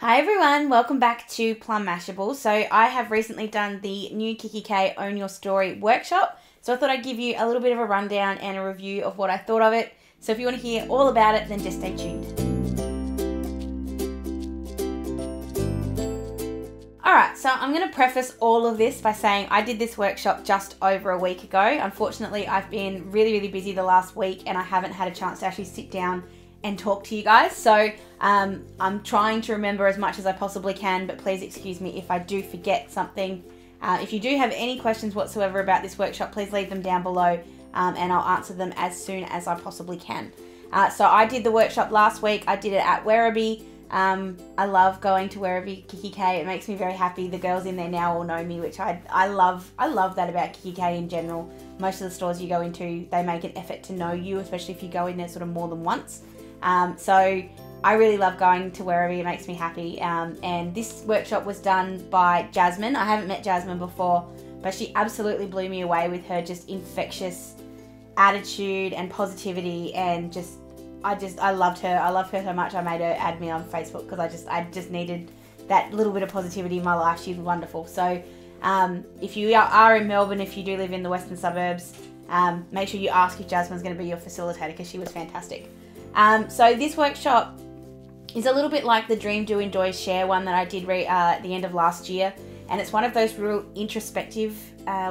Hi everyone, welcome back to Plum Mashable. So I have recently done the new kikki.K Own Your Story workshop. So I thought I'd give you a little bit of a rundown and a review of what I thought of it. So if you want to hear all about it, then just stay tuned. Alright, so I'm going to preface all of this by saying I did this workshop just over a week ago. Unfortunately, I've been really busy the last week and I haven't had a chance to actually sit down and talk to you guys. So I'm trying to remember as much as I possibly can, but please excuse me if I do forget something. If you do have any questions whatsoever about this workshop, please leave them down below and I'll answer them as soon as I possibly can. So I did the workshop last week. I did it at Werribee. I love going to Werribee kikki.K. It makes me very happy. The girls in there now all know me, which I love that about kikki.K in general. Most of the stores you go into, they make an effort to know you, especially if you go in there sort of more than once. So I really love going to Werribee. It makes me happy. And this workshop was done by Jasmine. I haven't met Jasmine before, but she absolutely blew me away with her just infectious attitude and positivity, and I loved her. I love her so much. I made her add me on Facebook because I just needed that little bit of positivity in my life. She's wonderful. So if you are in Melbourne, if you do live in the western suburbs, make sure you ask if Jasmine's going to be your facilitator because she was fantastic. So this workshop is a little bit like the Dream, Do, Enjoy, Share one that I did at the end of last year, and it's one of those real introspective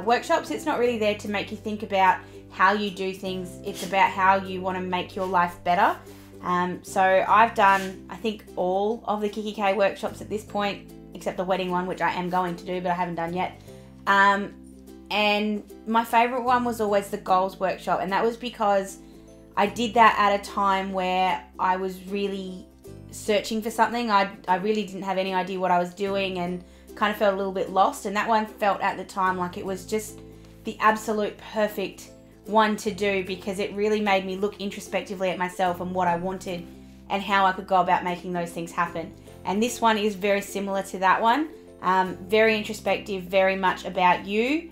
workshops. It's not really there to make you think about how you do things. It's about how you want to make your life better. So I've done, I think, all of the kikki.K workshops at this point, except the wedding one, which I am going to do, but I haven't done yet. And my favourite one was always the goals workshop, and that was because I did that at a time where I was really searching for something. I really didn't have any idea what I was doing and kind of felt a little bit lost, and that one felt at the time like it was just the absolute perfect one to do because it really made me look introspectively at myself and what I wanted and how I could go about making those things happen. And this one is very similar to that one. Very introspective, very much about you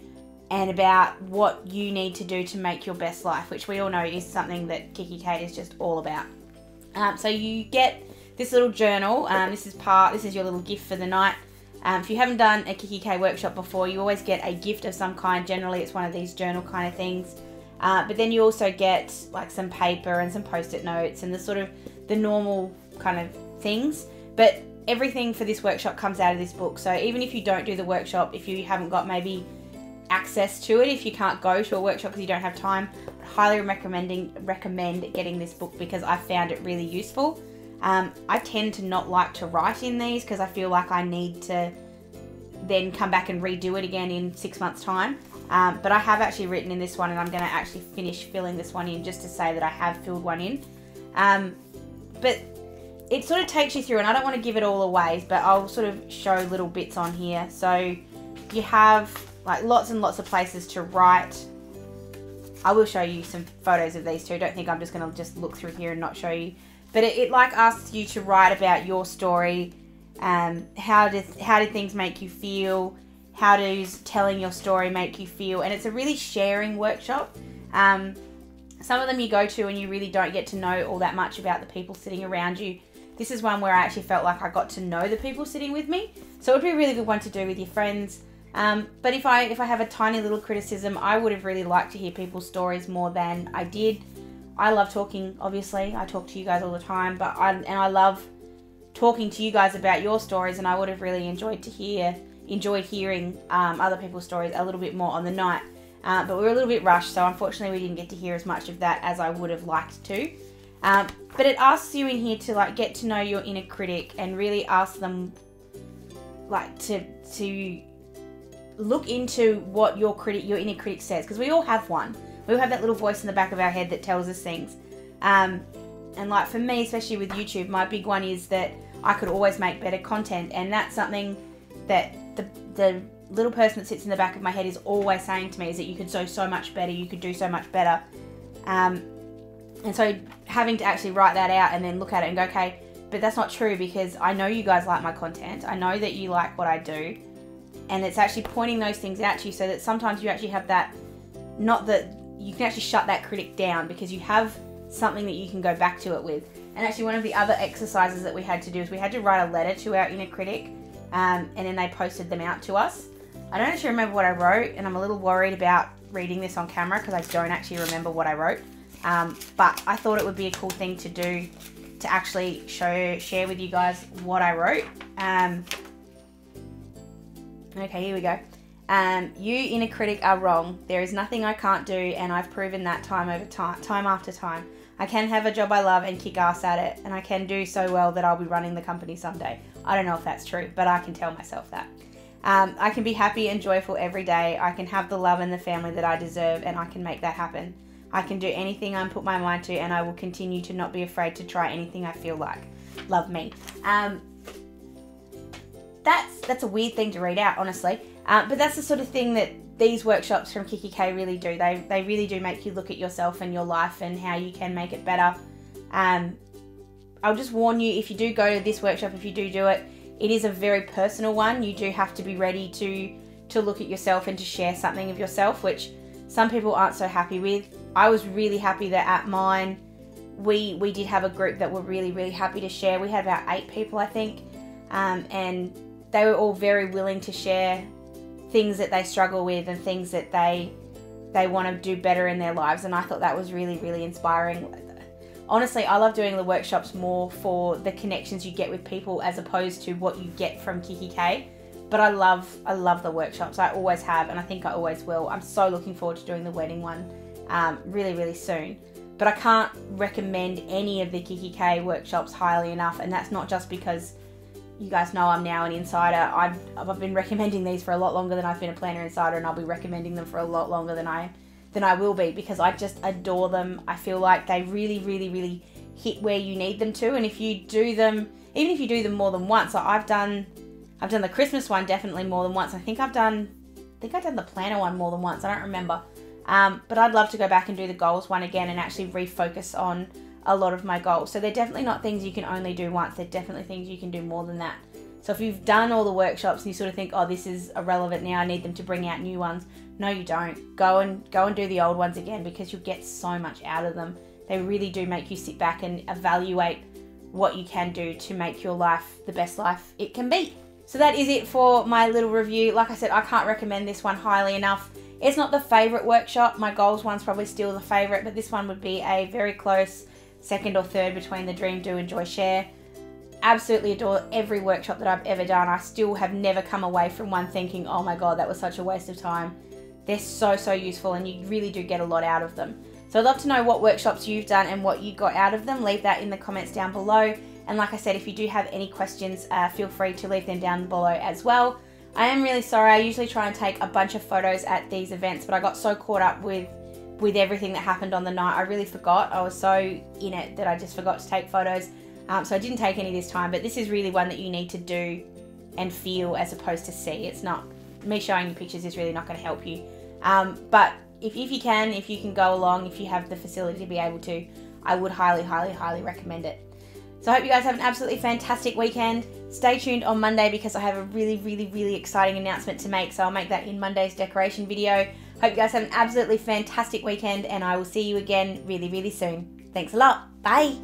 and about what you need to do to make your best life, which we all know is something that kikki.K is just all about. So you get this little journal. This is your little gift for the night. If you haven't done a kikki.K workshop before, you always get a gift of some kind. Generally, it's one of these journal kind of things. But then you also get like some paper and some post-it notes and the normal kind of things. But everything for this workshop comes out of this book. So even if you don't do the workshop, if you haven't got maybe access to it, if you can't go to a workshop because you don't have time, I highly recommend getting this book because I found it really useful. I tend to not like to write in these because I feel like I need to then come back and redo it again in 6 months time. But I have actually written in this one, and I'm going to actually finish filling this one in just to say that I have filled one in. But it sort of takes you through, and I don't want to give it all away, but I'll sort of show little bits on here. So you have like lots and lots of places to write. I will show you some photos of these too. Don't think I'm just going to just look through here and not show you. But it like asks you to write about your story. How did things make you feel? How does telling your story make you feel? And it's a really sharing workshop. Some of them you go to and you really don't get to know all that much about the people sitting around you. This is one where I actually felt like I got to know the people sitting with me. So it would be a really good one to do with your friends. But if I have a tiny little criticism, I would have really liked to hear people's stories more than I did. I love talking, obviously. I talk to you guys all the time, but I love talking to you guys about your stories, and I would have really enjoyed hearing other people's stories a little bit more on the night. But we were a little bit rushed, so unfortunately we didn't get to hear as much of that as I would have liked to. But it asks you in here to like get to know your inner critic and really ask them like to look into what your inner critic says, because we all have one. We all have that little voice in the back of our head that tells us things. And like for me, especially with YouTube, my big one is that I could always make better content, and that's something that the little person that sits in the back of my head is always saying to me, is that you could do so much better, you could do so much better. And so having to actually write that out and then look at it and go, okay, but that's not true because I know you guys like my content. I know that you like what I do. And it's actually pointing those things out to you so that sometimes you actually have that, not that you can actually shut that critic down because you have something that you can go back to it with. And actually one of the other exercises that we had to do is we had to write a letter to our inner critic, and then they posted them out to us. I don't actually remember what I wrote, and I'm a little worried about reading this on camera because I don't actually remember what I wrote. But I thought it would be a cool thing to do, to actually share with you guys what I wrote. Okay, here we go. You inner critic are wrong. There is nothing I can't do, and I've proven that time after time. I can have a job I love and kick ass at it, and I can do so well that I'll be running the company someday. I don't know if that's true, but I can tell myself that. I can be happy and joyful every day. I can have the love and the family that I deserve, and I can make that happen. I can do anything I put my mind to, and I will continue to not be afraid to try anything I feel like. Love me. That's a weird thing to read out, honestly. But that's the sort of thing that these workshops from kikki.K really do. They really do make you look at yourself and your life and how you can make it better. I'll just warn you, if you do go to this workshop, if you do it, it is a very personal one. You do have to be ready to look at yourself and to share something of yourself, which some people aren't so happy with. I was really happy that at mine, we did have a group that were really, really happy to share. We had about 8 people, I think, and they were all very willing to share things that they struggle with and things that they want to do better in their lives. And I thought that was really, really inspiring. Honestly, I love doing the workshops more for the connections you get with people as opposed to what you get from kikki.K. But I love the workshops. I always have, and I think I always will. I'm so looking forward to doing the wedding one really, really soon. But I can't recommend any of the kikki.K workshops highly enough, and that's not just because you guys know I'm now an insider. I've been recommending these for a lot longer than I've been a planner insider, and I'll be recommending them for a lot longer than I will be, because I just adore them. I feel like they really, really, really hit where you need them to. And if you do them, even if you do them more than once, so I've done the Christmas one definitely more than once. I think I've done the planner one more than once. I don't remember. But I'd love to go back and do the goals one again and actually refocus on a lot of my goals. So they're definitely not things you can only do once. They're definitely things you can do more than that. So if you've done all the workshops and you sort of think, oh, this is irrelevant now, I need them to bring out new ones. No, you don't. Go and do the old ones again, because you'll get so much out of them. They really do make you sit back and evaluate what you can do to make your life the best life it can be. So that is it for my little review. Like I said, I can't recommend this one highly enough. It's not the favourite workshop. My goals one's probably still the favourite, but this one would be a very close second or third between the Dream, Do, Enjoy, Share. Absolutely adore every workshop that I've ever done. I still have never come away from one thinking, oh my God, that was such a waste of time. They're so, so useful, and you really do get a lot out of them. So I'd love to know what workshops you've done and what you got out of them. Leave that in the comments down below. And like I said, if you do have any questions, feel free to leave them down below as well. I am really sorry. I usually try and take a bunch of photos at these events, but I got so caught up with everything that happened on the night. I really forgot. I was so in it that I just forgot to take photos. So I didn't take any this time, but this is really one that you need to do and feel as opposed to see. It's not, me showing you pictures is really not going to help you. But if you can go along, if you have the facility to be able to, I would highly, highly, highly recommend it. So I hope you guys have an absolutely fantastic weekend. Stay tuned on Monday because I have a really, really, really exciting announcement to make. So I'll make that in Monday's decoration video. Hope you guys have an absolutely fantastic weekend, and I will see you again really, really soon. Thanks a lot. Bye.